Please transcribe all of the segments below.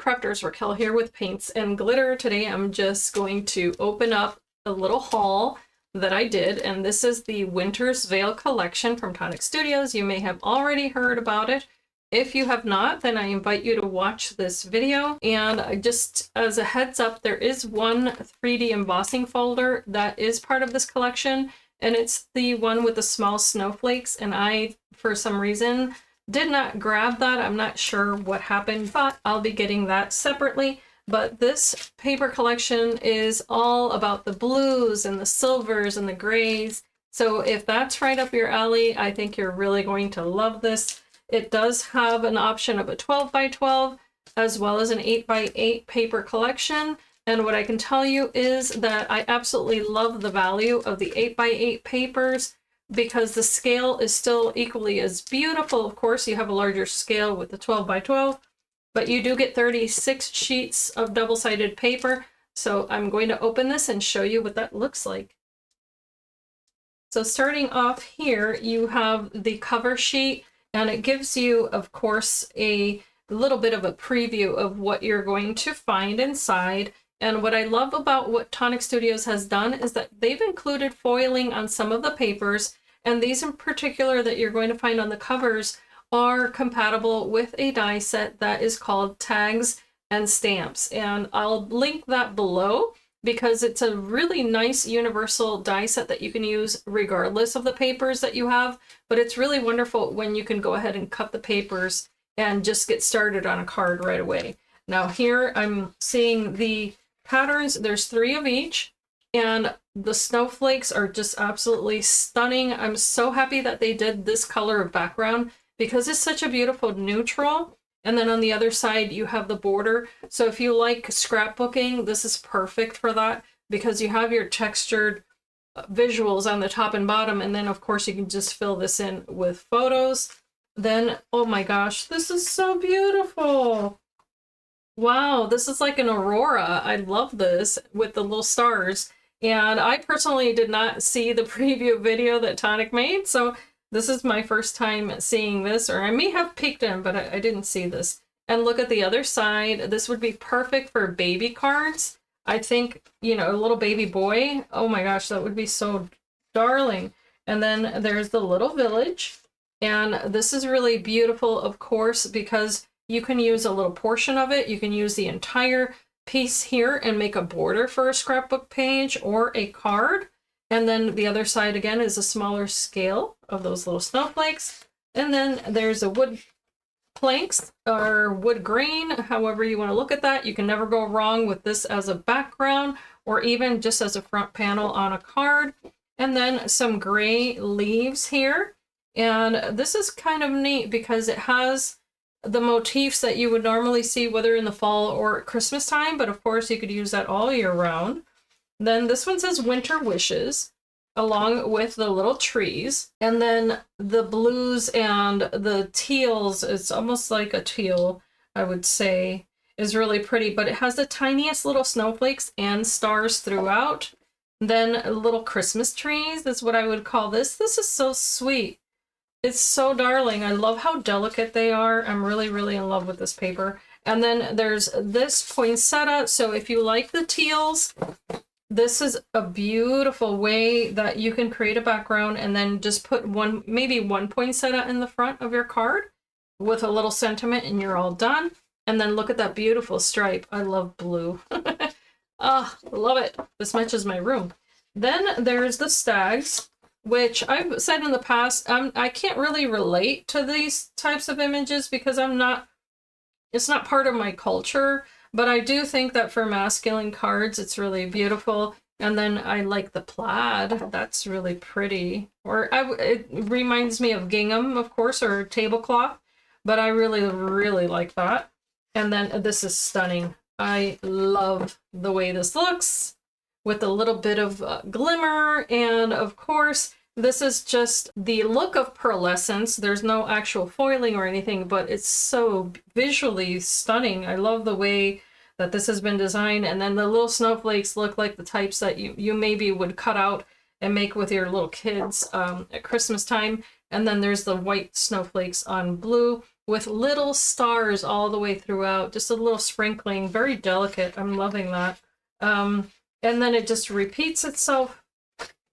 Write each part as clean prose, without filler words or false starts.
Crafters, Raquel here with Paints and Glitter. Today I'm just going to open up a little haul that I did, and this is the Winter's Veil collection from Tonic Studios. You may have already heard about it. If you have not, then I invite you to watch this video. And just as a heads up, there is one 3D embossing folder that is part of this collection, and it's the one with the small snowflakes, and I, for some reason, did not grab that. I'm not sure what happened, but I'll be getting that separately. But this paper collection is all about the blues and the silvers and the grays. So if that's right up your alley, I think you're really going to love this. It does have an option of a 12 by 12 as well as an 8 by 8 paper collection. And what I can tell you is that I absolutely love the value of the 8 by 8 papers, because the scale is still equally as beautiful. Of course, you have a larger scale with the 12 by 12, but you do get 36 sheets of double-sided paper. So I'm going to open this and show you what that looks like. So starting off here, you have the cover sheet, and it gives you, of course, a little bit of a preview of what you're going to find inside. And what I love about what Tonic Studios has done is that they've included foiling on some of the papers, and these in particular that you're going to find on the covers are compatible with a die set that is called Tags and Stamps. And I'll link that below because it's a really nice universal die set that you can use regardless of the papers that you have. But it's really wonderful when you can go ahead and cut the papers and just get started on a card right away. Now here I'm seeing the patterns. There's 3 of each, and the snowflakes are just absolutely stunning. I'm so happy that they did this color of background because it's such a beautiful neutral. And then on the other side you have the border. So if you like scrapbooking, this is perfect for that because you have your textured visuals on the top and bottom, and then of course you can just fill this in with photos. Then, oh my gosh, this is so beautiful. Wow, this is like an aurora. I love this with the little stars. And I personally did not see the preview video that Tonic made, so this is my first time seeing this, or I may have peeked in, but I didn't see this. And look at the other side. This would be perfect for baby cards. I think, you know, a little baby boy. Oh my gosh, that would be so darling. And then there's the little village. And this is really beautiful, of course, because you can use a little portion of it. You can use the entire piece here and make a border for a scrapbook page or a card. And then the other side again is a smaller scale of those little snowflakes. And then there's a wood planks or wood grain, however you want to look at that. You can never go wrong with this as a background or even just as a front panel on a card. And then some gray leaves here. And this is kind of neat because it has the motifs that you would normally see whether in the fall or at Christmas time, but of course you could use that all year round. Then this one says Winter Wishes along with the little trees, and then the blues and the teals, it's almost like a teal, I would say, is really pretty, but it has the tiniest little snowflakes and stars throughout. Then little Christmas trees is what I would call this. This is so sweet. It's so darling. I love how delicate they are. I'm really, really in love with this paper. And then there's this poinsettia. So if you like the teals, this is a beautiful way that you can create a background and then just put maybe one poinsettia in the front of your card with a little sentiment and you're all done. And then look at that beautiful stripe. I love blue. Ah, love it. This matches my room. Then there's the stags, which I've said in the past, I can't really relate to these types of images because it's not part of my culture, but I do think that for masculine cards, it's really beautiful. And then I like the plaid. That's really pretty. Or it reminds me of gingham, of course, or tablecloth, but I really, really like that. And then this is stunning. I love the way this looks with a little bit of glimmer. And of course, this is just the look of pearlescence. There's no actual foiling or anything, but it's so visually stunning. I love the way that this has been designed. And then the little snowflakes look like the types that you maybe would cut out and make with your little kids at Christmas time. And then there's the white snowflakes on blue. with little stars all the way throughout, just a little sprinkling, very delicate. I'm loving that. And then it just repeats itself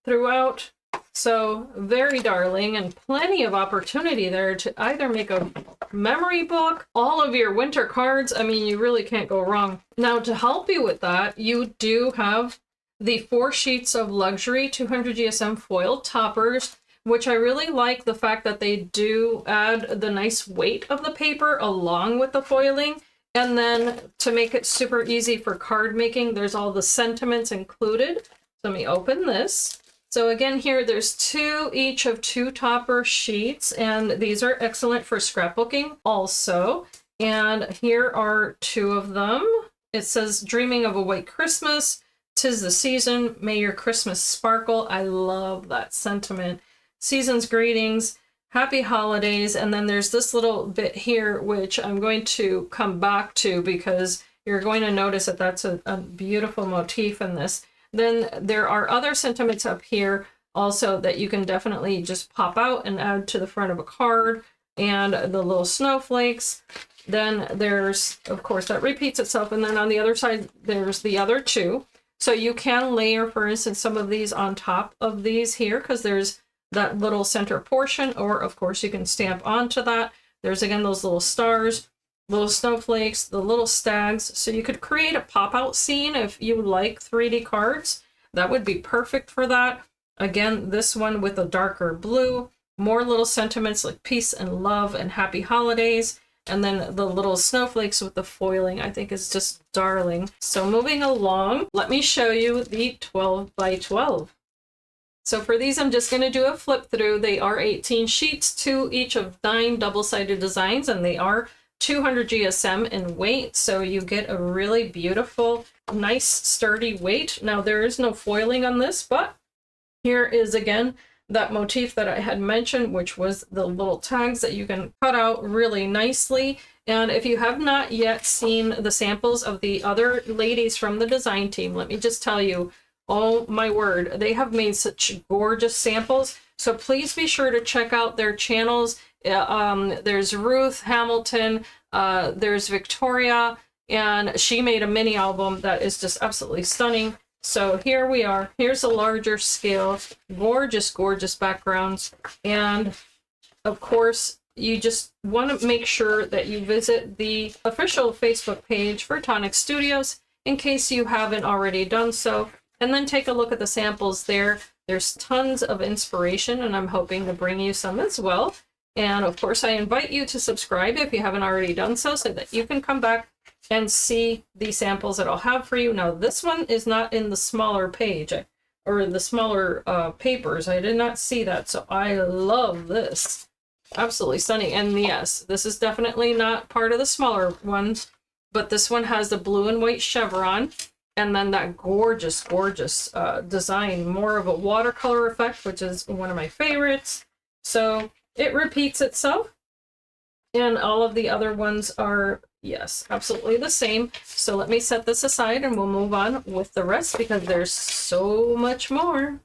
throughout. So very darling, and plenty of opportunity there to either make a memory book, all of your winter cards. I mean, you really can't go wrong. Now, to help you with that, you do have the 4 sheets of luxury 200 GSM foil toppers, which I really like the fact that they do add the nice weight of the paper along with the foiling. And then to make it super easy for card making, there's all the sentiments included. So let me open this. So again, here there's 2 each of 2 topper sheets, and these are excellent for scrapbooking also. And here are 2 of them. It says, "Dreaming of a White Christmas, 'tis the season, may your Christmas sparkle." I love that sentiment. "Season's greetings, happy holidays." And then there's this little bit here, which I'm going to come back to because you're going to notice that that's a beautiful motif in this. Then there are other sentiments up here also that you can definitely just pop out and add to the front of a card, and the little snowflakes. Then there's, of course, that repeats itself. And then on the other side, there's the other 2. So you can layer, for instance, some of these on top of these here, because there's that little center portion, or of course you can stamp onto that. There's again those little stars, little snowflakes, the little stags. So you could create a pop-out scene if you like 3D cards. That would be perfect for that. Again, this one with a darker blue, more little sentiments like peace and love and happy holidays. And then the little snowflakes with the foiling, I think, is just darling. So moving along, let me show you the 12 by 12. So for these, I'm just going to do a flip through. They are 18 sheets, 2 each of 9 double-sided designs, and they are 200 GSM in weight, so you get a really beautiful, nice, sturdy weight. Now, there is no foiling on this, but here is, again, that motif that I had mentioned, which was the little tags that you can cut out really nicely. And if you have not yet seen the samples of the other ladies from the design team, let me just tell you, oh my word, they have made such gorgeous samples. So please be sure to check out their channels. There's Ruth Hamilton, there's Victoria, and she made a mini album that is just absolutely stunning. So here we are. Here's a larger scale, gorgeous, gorgeous backgrounds. And of course, you just want to make sure that you visit the official Facebook page for Tonic Studios in case you haven't already done so. And then take a look at the samples there. There's tons of inspiration, and I'm hoping to bring you some as well. And of course, I invite you to subscribe if you haven't already done so that you can come back and see the samples that I'll have for you. Now, this one is not in the smaller page or the smaller papers. I did not see that, so I love this. Absolutely stunning. And yes, this is definitely not part of the smaller ones, but this one has the blue and white chevron, and then that gorgeous, gorgeous design, more of a watercolor effect, which is one of my favorites. So it repeats itself, and all of the other ones are, yes, absolutely the same. So let me set this aside and we'll move on with the rest because there's so much more.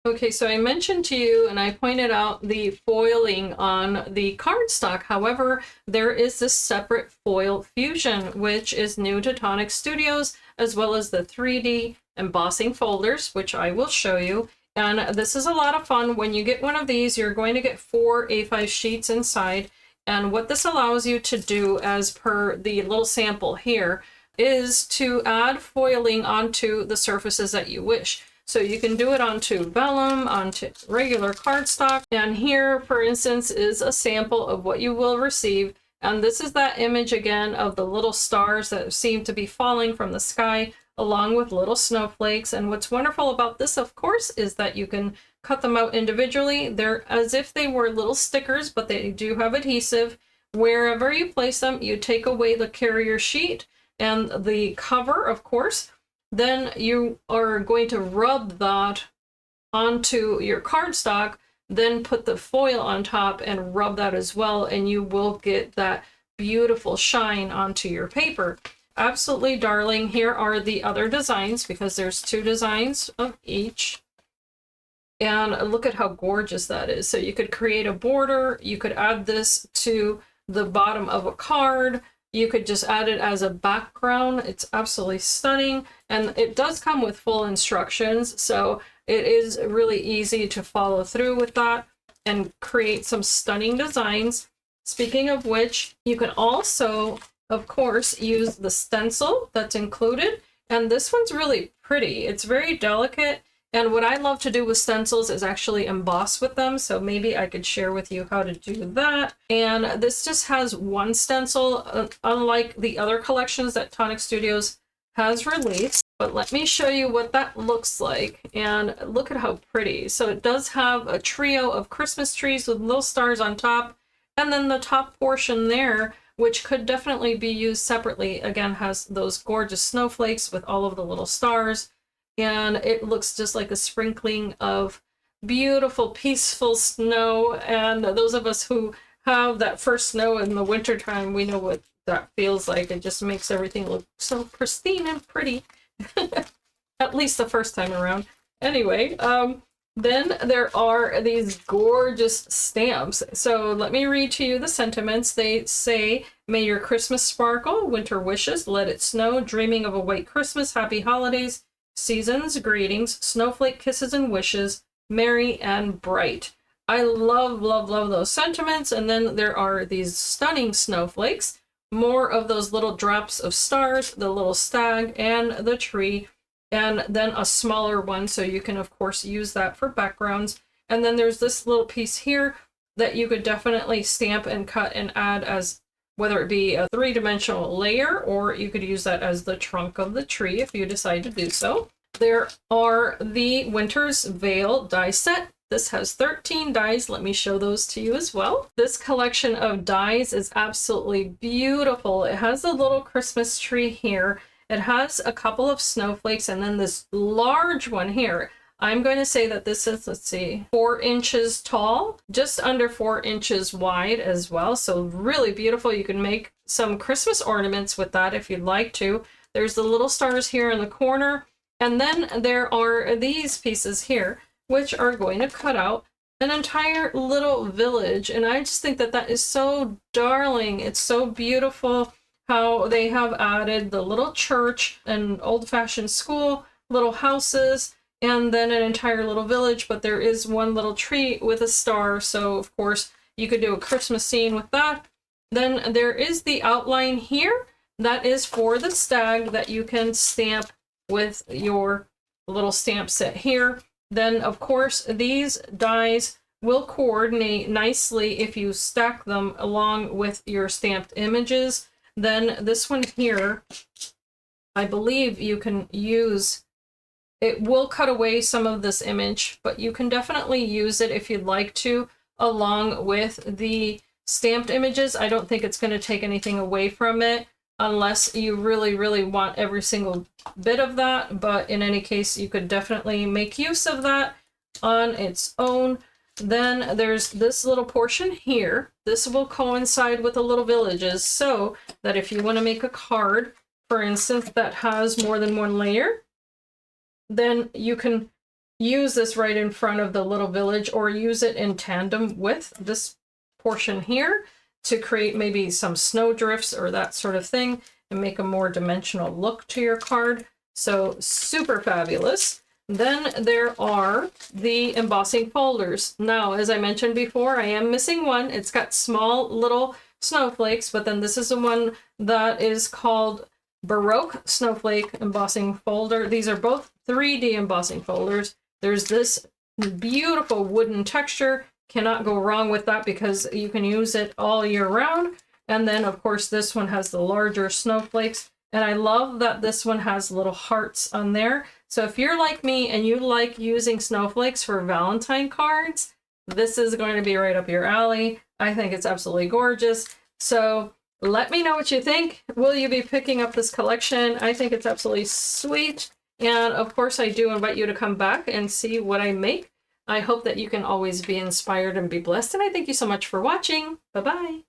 Okay, so I mentioned to you and I pointed out the foiling on the cardstock. However, there is this separate foil fusion, which is new to Tonic Studios, as well as the 3D embossing folders, which I will show you. And this is a lot of fun. When you get one of these, you're going to get 4 A5 sheets inside. And what this allows you to do, as per the little sample here, is to add foiling onto the surfaces that you wish. So you can do it onto vellum, onto regular cardstock. And here, for instance, is a sample of what you will receive. And this is that image again of the little stars that seem to be falling from the sky, along with little snowflakes. And what's wonderful about this, of course, is that you can cut them out individually. They're as if they were little stickers, but they do have adhesive. Wherever you place them, you take away the carrier sheet and the cover, of course. Then you are going to rub that onto your cardstock, then put the foil on top and rub that as well, and you will get that beautiful shine onto your paper. Absolutely darling. Here are the other designs, because there's 2 designs of each. And look at how gorgeous that is. So you could create a border, you could add this to the bottom of a card. You could just add it as a background. It's absolutely stunning. And it does come with full instructions, so it is really easy to follow through with that and create some stunning designs. Speaking of which, you can also, of course, use the stencil that's included. And this one's really pretty. It's very delicate. And what I love to do with stencils is actually emboss with them. So maybe I could share with you how to do that. And this just has one stencil, unlike the other collections that Tonic Studios has released. But let me show you what that looks like. And look at how pretty. So it does have a trio of Christmas trees with little stars on top. And then the top portion there, which could definitely be used separately, again, has those gorgeous snowflakes with all of the little stars. And it looks just like a sprinkling of beautiful, peaceful snow. And those of us who have that first snow in the wintertime, we know what that feels like. It just makes everything look so pristine and pretty. At least the first time around. Anyway, then there are these gorgeous stamps. So let me read to you the sentiments. They say, "May your Christmas sparkle, winter wishes, let it snow, dreaming of a white Christmas, happy holidays, seasons, greetings, snowflake kisses and wishes, merry and bright." I love, love, love those sentiments. And then there are these stunning snowflakes, more of those little drops of stars, the little stag and the tree, and then a smaller one, so you can of course use that for backgrounds. And then there's this little piece here that you could definitely stamp and cut and add as, whether it be a three-dimensional layer, or you could use that as the trunk of the tree if you decide to do so. There are the Winter's Veil die set. This has 13 dies. Let me show those to you as well. This collection of dies is absolutely beautiful. It has a little Christmas tree here. It has a couple of snowflakes, and then this large one here. I'm going to say that this is, let's see, 4 inches tall, just under 4 inches wide as well. So really beautiful. You can make some Christmas ornaments with that if you'd like to. There's the little stars here in the corner. And then there are these pieces here, which are going to cut out an entire little village. And I just think that that is so darling. It's so beautiful how they have added the little church, an old-fashioned school, little houses, and then an entire little village. But there is one little tree with a star. So of course you could do a Christmas scene with that. Then there is the outline here. That is for the stag that you can stamp with your little stamp set here. Then of course these dies will coordinate nicely if you stack them along with your stamped images. Then this one here, I believe you can use, it will cut away some of this image, but you can definitely use it if you'd like to, along with the stamped images. I don't think it's going to take anything away from it unless you really, really want every single bit of that. But in any case, you could definitely make use of that on its own. Then there's this little portion here. This will coincide with the little villages, so that if you want to make a card, for instance, that has more than one layer, then you can use this right in front of the little village, or use it in tandem with this portion here to create maybe some snow drifts or that sort of thing and make a more dimensional look to your card. So super fabulous. Then there are the embossing folders. Now, as I mentioned before, I am missing one. It's got small little snowflakes, but then this is the one that is called Baroque Snowflake Embossing Folder. These are both 3D embossing folders. There's this beautiful wooden texture. Cannot go wrong with that because you can use it all year round. And then, of course, this one has the larger snowflakes. And I love that this one has little hearts on there. So if you're like me and you like using snowflakes for Valentine cards, this is going to be right up your alley. I think it's absolutely gorgeous. So let me know what you think. Will you be picking up this collection? I think it's absolutely sweet. And of course, I do invite you to come back and see what I make. I hope that you can always be inspired and be blessed. And I thank you so much for watching. Bye-bye.